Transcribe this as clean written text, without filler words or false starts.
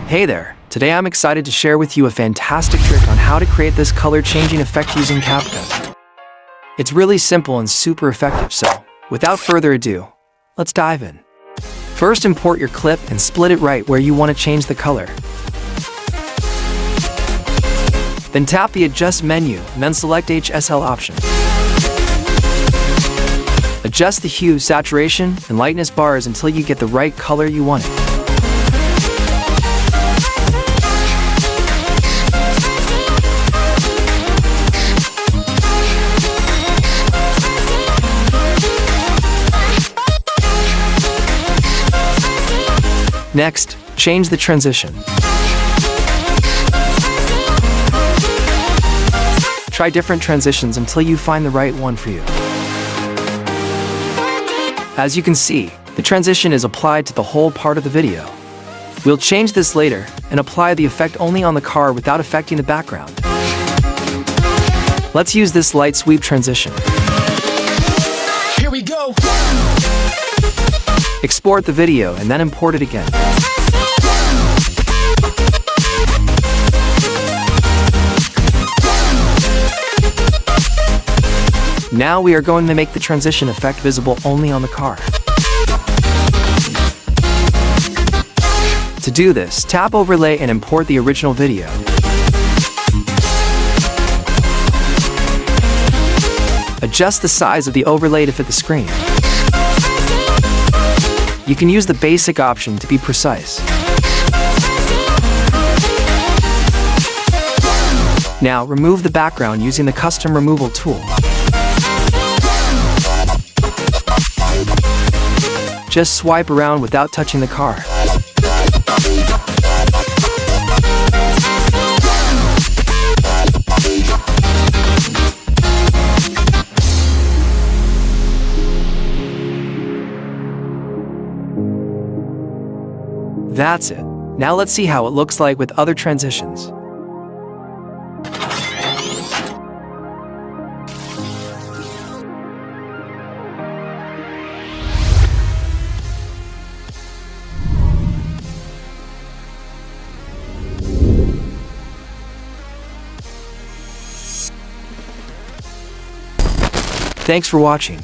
Hey there! Today I'm excited to share with you a fantastic trick on how to create this color changing effect using CapCut. It's really simple and super effective, so without further ado, let's dive in. First, import your clip and split it right where you want to change the color. Then tap the Adjust menu and then select HSL option. Adjust the hue, saturation, and lightness bars until you get the right color you want. Next, change the transition. Try different transitions until you find the right one for you. As you can see, the transition is applied to the whole part of the video. We'll change this later and apply the effect only on the car without affecting the background. Let's use this light sweep transition. Here we go. Export the video and then import it again. Now we are going to make the transition effect visible only on the car. To do this, tap Overlay and import the original video. Adjust the size of the overlay to fit the screen. You can use the basic option to be precise. Now remove the background using the custom removal tool. Just swipe around without touching the car. That's it. Now let's see how it looks like with other transitions. Thanks for watching.